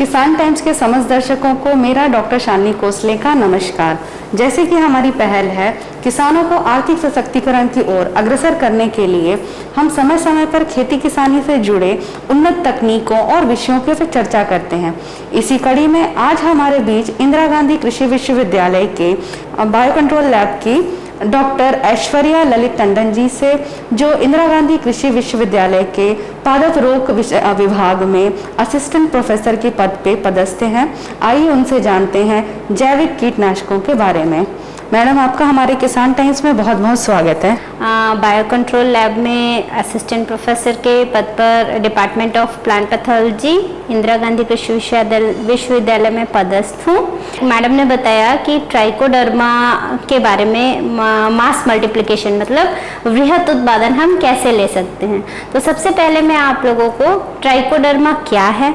किसान टाइम्स के समस्त दर्शकों को मेरा डॉक्टर शालिनी कोसले का नमस्कार। जैसे कि हमारी पहल है किसानों को आर्थिक सशक्तिकरण की ओर अग्रसर करने के लिए हम समय समय पर खेती किसानी से जुड़े उन्नत तकनीकों और विषयों पर चर्चा करते हैं। इसी कड़ी में आज हमारे बीच इंदिरा गांधी कृषि विश्वविद्यालय के बायो कंट्रोल लैब की डॉक्टर ऐश्वर्या ललित टंडन जी से, जो इंदिरा गांधी कृषि विश्वविद्यालय के पादप रोग विभाग में असिस्टेंट प्रोफेसर के पद पे पदस्थ हैं। आइए उनसे जानते हैं जैविक कीटनाशकों के बारे में। मैडम, आपका हमारे किसान टाइम्स में बहुत बहुत स्वागत है। बायो कंट्रोल लैब में असिस्टेंट प्रोफेसर के पद पर department of plant pathology Indira Gandhi कृषि विश्वविद्यालय में पदस्थ हूँ। मैडम ने बताया कि ट्राइकोडर्मा के बारे में मास मल्टीप्लिकेशन मतलब वृहत उत्पादन हम कैसे ले सकते हैं। तो सबसे पहले मैं आप लोगों को ट्राइकोडर्मा क्या है,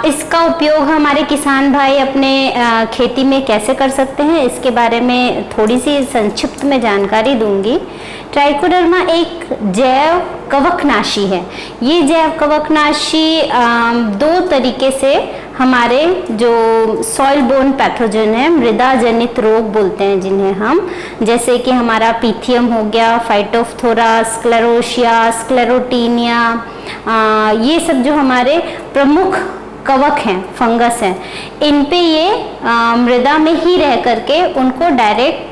इसका उपयोग हमारे किसान भाई अपने खेती में कैसे कर सकते हैं, इसके बारे में थोड़ी सी संक्षिप्त में जानकारी दूंगी। ट्राइकोडर्मा एक जैव कवकनाशी है। ये जैव कवकनाशी दो तरीके से हमारे जो सॉइल बोर्न पैथोजन है, मृदा जनित रोग बोलते हैं जिन्हें हम, जैसे कि हमारा पीथियम हो गया, फाइटोफथोरा, स्क्लेरोशिया, स्क्लेरोटीनिया, ये सब जो हमारे प्रमुख कवक हैं, फंगस हैं, इन पे ये मृदा में ही रह करके उनको डायरेक्ट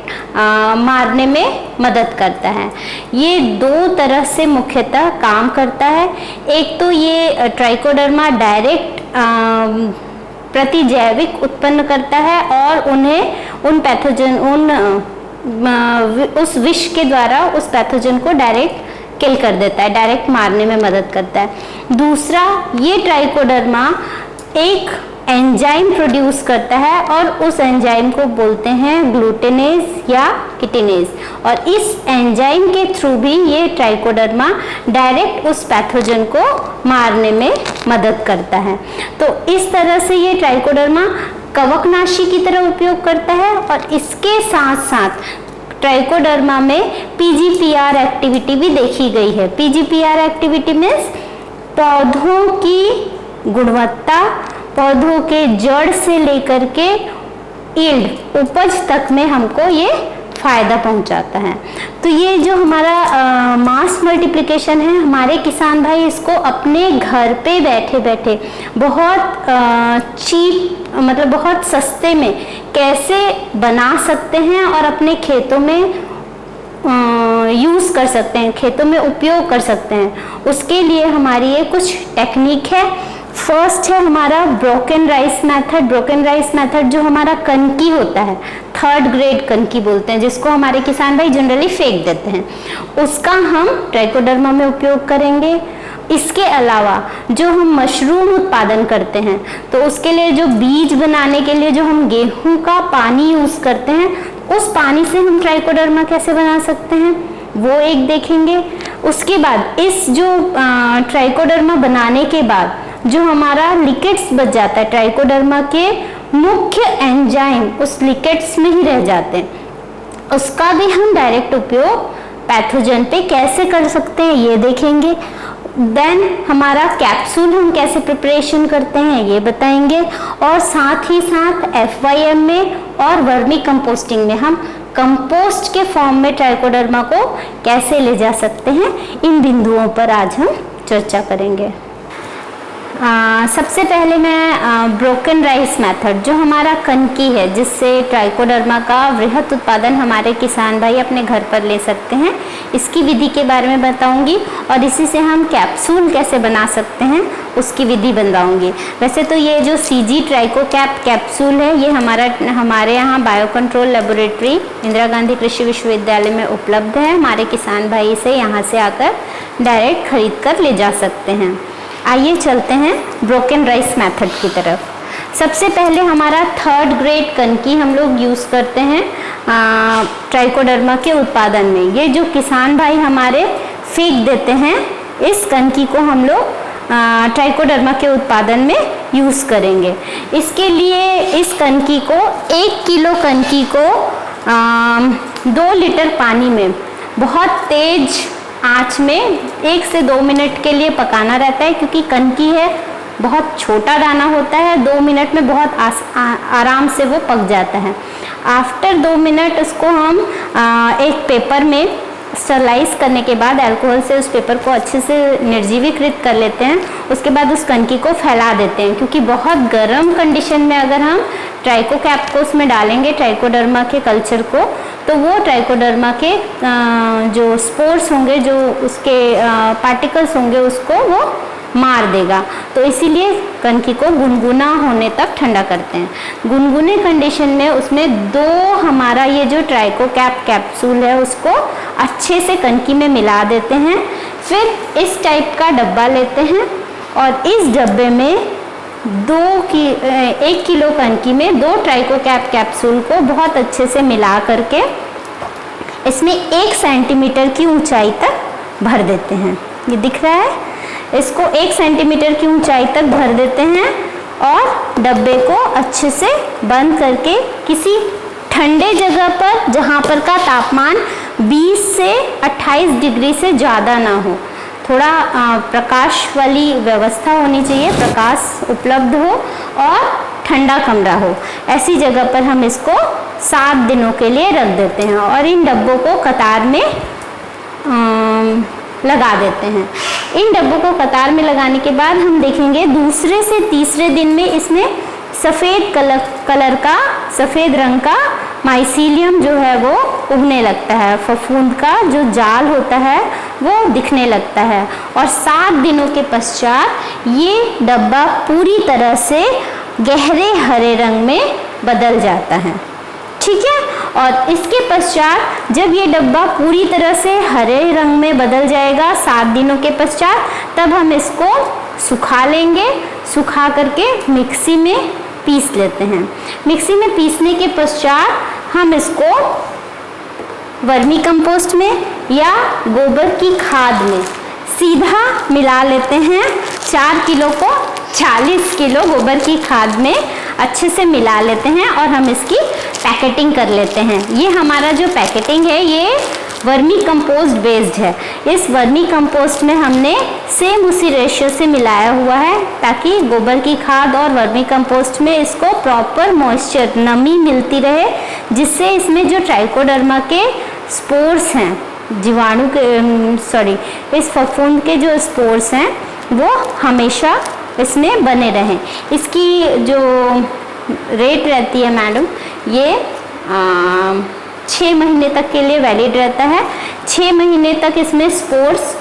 मारने में मदद करता है। ये दो तरह से मुख्यतः काम करता है। एक तो ये ट्राइकोडर्मा डायरेक्ट प्रतिजैविक उत्पन्न करता है और उन्हें उन पैथोजन उस विष के द्वारा उस पैथोजन को डायरेक्ट किल कर देता है, डायरेक्ट मारने में मदद करता है। दूसरा, ये ट्राइकोडर्मा एक एंजाइम प्रोड्यूस करता है और उस एंजाइम को बोलते हैं ग्लूटेनेज या किटिनेज, और इस एंजाइम के थ्रू भी ये ट्राइकोडर्मा डायरेक्ट उस पैथोजन को मारने में मदद करता है। तो इस तरह से ये ट्राइकोडर्मा कवकनाशी की तरह उपयोग करता है और इसके साथ साथ ट्राइकोडर्मा में पीजीपीआर एक्टिविटी भी देखी गई है। पीजीपीआर एक्टिविटी मीन्स पौधों की गुणवत्ता, पौधों के जड़ से लेकर के यील्ड उपज तक में हमको ये फायदा पहुंचाता है। तो ये जो हमारा मास मल्टीप्लिकेशन है, हमारे किसान भाई इसको अपने घर पे बैठे बैठे बहुत चीप मतलब बहुत सस्ते में कैसे बना सकते हैं और अपने खेतों में यूज़ कर सकते हैं, खेतों में उपयोग कर सकते हैं। उसके लिए हमारी ये कुछ टेक्निक है। फर्स्ट है हमारा broken rice method. Broken rice method जो हमारा कनकी होता है, 3rd ग्रेड कनकी बोलते हैं, जिसको हमारे किसान भाई जनरली फेंक देते हैं, उसका हम ट्राइकोडर्मा में उपयोग करेंगे। इसके अलावा जो हम मशरूम उत्पादन करते हैं, तो उसके लिए जो बीज बनाने के लिए जो हम गेहूं का पानी यूज़ करते हैं, उस पानी से हम ट्राइकोडर्मा कैसे बना सकते हैं वो एक देखेंगे। उसके बाद इस जो ट्राइकोडर्मा बनाने के बाद जो हमारा लिकेट्स बच जाता है, ट्राइकोडर्मा के मुख्य एंजाइम उस लिकेट्स में ही रह जाते हैं, उसका भी हम डायरेक्ट उपयोग पैथोजन पे कैसे कर सकते हैं ये देखेंगे। देन हमारा कैप्सूल हम कैसे प्रिपरेशन करते हैं ये बताएंगे, और साथ ही साथ FYM में और वर्मी कंपोस्टिंग में हम कंपोस्ट के फॉर्म में ट्राइकोडर्मा को कैसे ले जा सकते हैं, इन बिंदुओं पर आज हम चर्चा करेंगे। सबसे पहले मैं ब्रोकन राइस मेथड जो हमारा कनकी है, जिससे ट्राइकोडर्मा का वृहत उत्पादन हमारे किसान भाई अपने घर पर ले सकते हैं, इसकी विधि के बारे में बताऊंगी, और इसी से हम कैप्सूल कैसे बना सकते हैं उसकी विधि बताऊंगी। वैसे तो ये जो CG ट्राइको कैप्सूल है, ये हमारे यहाँ bio control laboratory Indira Gandhi कृषि विश्वविद्यालय में उपलब्ध है। हमारे किसान भाई से यहाँ से आकर डायरेक्ट खरीद कर ले जा सकते हैं। आइए चलते हैं ब्रोकन राइस मेथड की तरफ। सबसे पहले हमारा 3rd ग्रेड कनकी हम लोग यूज़ करते हैं ट्राइकोडर्मा के उत्पादन में। ये जो किसान भाई हमारे फेंक देते हैं, इस कनकी को हम लोग ट्राइकोडर्मा के उत्पादन में यूज़ करेंगे। इसके लिए इस कनकी को 1 किलो कनकी को 2 लीटर पानी में बहुत तेज आंच में 1 से 2 मिनट के लिए पकाना रहता है, क्योंकि कनकी है बहुत छोटा दाना होता है, 2 मिनट में बहुत आराम से वो पक जाता है। आफ्टर 2 मिनट उसको हम एक पेपर में स्टरलाइज करने के बाद अल्कोहल से उस पेपर को अच्छे से निर्जीवीकृत कर लेते हैं। उसके बाद उस कनकी को फैला देते हैं, क्योंकि बहुत गर्म कंडीशन में अगर हम ट्राइकोकैप को उसमें डालेंगे, ट्राइकोडर्मा के कल्चर को, तो वो ट्राइकोडर्मा के जो स्पोर्स होंगे, जो उसके पार्टिकल्स होंगे, उसको वो मार देगा। तो इसीलिए कनकी को गुनगुना होने तक ठंडा करते हैं। गुनगुने कंडीशन में उसमें 2 हमारा ये जो ट्राइकोकैप कैप्सूल है उसको अच्छे से कनकी में मिला देते हैं। फिर इस टाइप का डब्बा लेते हैं और इस डब्बे में 1 किलो कनकी में 2 ट्राइकोकैप कैप्सूल को बहुत अच्छे से मिला करके इसमें 1 सेंटीमीटर की ऊंचाई तक भर देते हैं। ये दिख रहा है, इसको 1 सेंटीमीटर की ऊंचाई तक भर देते हैं और डब्बे को अच्छे से बंद करके किसी ठंडे जगह पर, जहाँ पर का तापमान 20 से 28 डिग्री से ज़्यादा ना हो, थोड़ा प्रकाश वाली व्यवस्था होनी चाहिए, प्रकाश उपलब्ध हो और ठंडा कमरा हो, ऐसी जगह पर हम इसको 7 दिनों के लिए रख देते हैं और इन डब्बों को कतार में लगा देते हैं। इन डब्बों को कतार में लगाने के बाद हम देखेंगे दूसरे से तीसरे दिन में इसमें सफ़ेद कलर का, सफ़ेद रंग का माइसीलियम जो है वो उगने लगता है, फफूंद का जो जाल होता है वो दिखने लगता है और 7 दिनों के पश्चात ये डब्बा पूरी तरह से गहरे हरे रंग में बदल जाता है। ठीक है, और इसके पश्चात जब ये डब्बा पूरी तरह से हरे रंग में बदल जाएगा 7 दिनों के पश्चात, तब हम इसको सुखा लेंगे। सुखा करके मिक्सी में पीस लेते हैं। मिक्सी में पीसने के पश्चात हम इसको वर्मी कंपोस्ट में या गोबर की खाद में सीधा मिला लेते हैं। 4 किलो को 40 किलो गोबर की खाद में अच्छे से मिला लेते हैं और हम इसकी पैकेटिंग कर लेते हैं। ये हमारा जो पैकेटिंग है ये वर्मी कंपोस्ट बेस्ड है। इस वर्मी कंपोस्ट में हमने सेम उसी रेशियो से मिलाया हुआ है ताकि गोबर की खाद और वर्मी कंपोस्ट में इसको प्रॉपर मॉइस्चर, नमी मिलती रहे, जिससे इसमें जो ट्राइकोडर्मा के स्पोर्स हैं, जीवाणु के इस फफूंद के जो स्पोर्स हैं वो हमेशा इसमें बने रहें। इसकी जो रेट रहती है मैडम, ये 6 महीने तक के लिए वैलिड रहता है। 6 महीने तक इसमें स्पोर्स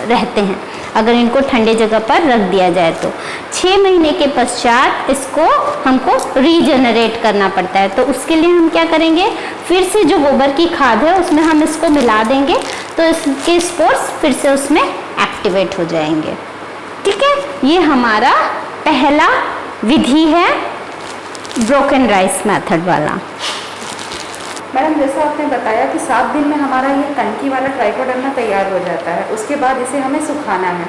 रहते हैं अगर इनको ठंडे जगह पर रख दिया जाए तो। 6 महीने के पश्चात इसको हमको रीजनरेट करना पड़ता है, तो उसके लिए हम क्या करेंगे, फिर से जो गोबर की खाद है उसमें हम इसको मिला देंगे तो इसके स्पोर्स फिर से उसमें एक्टिवेट हो जाएंगे। ठीक है, ये हमारा पहला विधि है ब्रोकन राइस मेथड वाला। मैडम, जैसा आपने बताया कि 7 दिन में हमारा ये कनकी वाला ट्राइकोडर्मा तैयार हो जाता है, उसके बाद इसे हमें सुखाना है,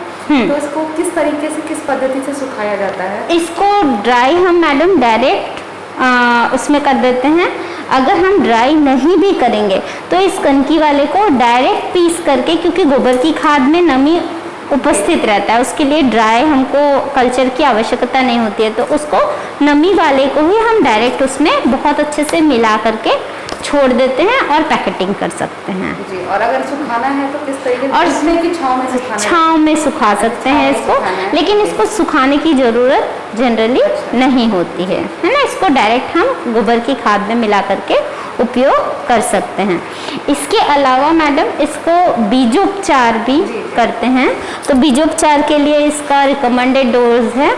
तो इसको किस तरीके से, किस पद्धति से सुखाया जाता है? इसको ड्राई हम मैडम डायरेक्ट उसमें कर देते हैं। अगर हम ड्राई नहीं भी करेंगे तो इस कनकी वाले को डायरेक्ट पीस करके, क्योंकि गोबर की खाद में नमी उपस्थित रहता है, उसके लिए ड्राई हमको कल्चर की आवश्यकता नहीं होती है, तो उसको नमी वाले को ही हम डायरेक्ट उसमें बहुत अच्छे से मिला करके छोड़ देते हैं और पैकेटिंग कर सकते हैं जी। और अगर सुखाना है तो किस तरीके से? और इसमें कि छांव में सुखाना है? छांव में सुखा सकते हैं इसको, लेकिन इसको सुखाने की ज़रूरत जनरली नहीं होती है ना। इसको डायरेक्ट हम गोबर की खाद में मिला करके उपयोग कर सकते हैं। इसके अलावा मैडम इसको बीजोपचार भी करते हैं, तो बीजोपचार के लिए इसका रिकमेंडेड डोज है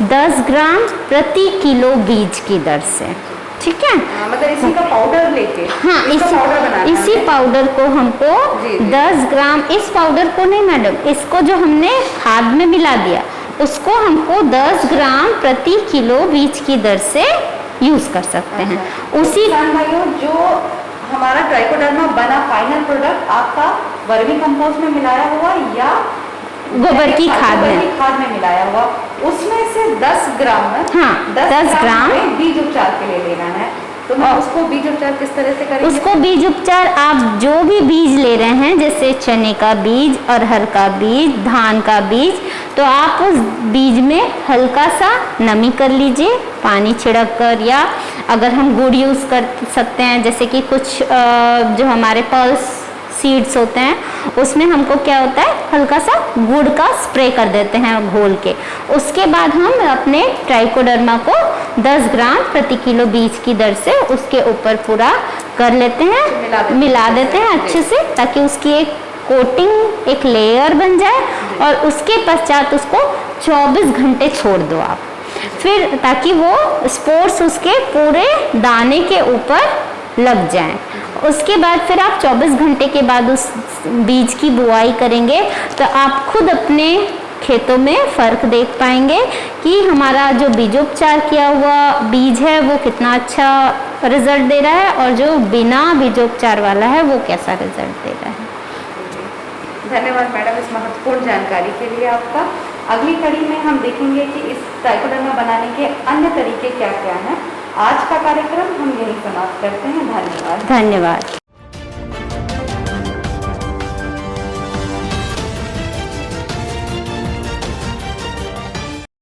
10 ग्राम प्रति किलो बीज की दर से। ठीक है, मतलब इसी का पाउडर लेके, हाँ, इसी पाउडर को हमको 10 ग्राम, इस पाउडर को नहीं मैडम, इसको जो हमने खाद में मिला दिया उसको हमको 10 ग्राम प्रति किलो बीज की दर से यूज कर सकते हैं। उसी भाइयों, जो हमारा ट्राइकोडर्मा बना फाइनल प्रोडक्ट आपका वर्मी कंपोस्ट में मिलाया हुआ या गोबर की खाद में मिलाया हुआ, उसमें से 10 ग्राम, हाँ, 10 ग्राम बीज उपचार के लिए लेना है। तो मैं उसको बीज उपचार किस तरह से करेंगे? उसको बीज उपचार आप जो भी बीज ले रहे हैं, जैसे चने का बीज, अरहर का बीज, धान का बीज, तो आप उस बीज में हल्का सा नमी कर लीजिए पानी छिड़क कर, या अगर हम गुड़ यूज़ कर सकते हैं, जैसे कि कुछ जो हमारे पल्स सीड्स होते हैं उसमें हमको क्या होता है हल्का सा गुड़ का स्प्रे कर देते हैं घोल के। उसके बाद हम अपने ट्राइकोडर्मा को 10 ग्राम प्रति किलो बीज की दर से उसके ऊपर पूरा कर लेते हैं, मिला देते हैं अच्छे से, ताकि उसकी एक कोटिंग, एक लेयर बन जाए। और उसके पश्चात उसको 24 घंटे छोड़ दो आप, फिर ताकि वो स्पोर्स उसके पूरे दाने के ऊपर लग जाएं। उसके बाद फिर आप 24 घंटे के बाद उस बीज की बुआई करेंगे तो आप खुद अपने खेतों में फ़र्क देख पाएंगे कि हमारा जो बीजोपचार किया हुआ बीज है वो कितना अच्छा रिजल्ट दे रहा है और जो बिना बीजोपचार वाला है वो कैसा रिजल्ट दे रहा है। धन्यवाद मैडम इस महत्वपूर्ण जानकारी के लिए आपका। अगली कड़ी में हम देखेंगे कि इस ट्राइकोडर्मा बनाने के अन्य तरीके क्या क्या हैं। आज का कार्यक्रम हम यही समाप्त करते हैं। धन्यवाद। धन्यवाद।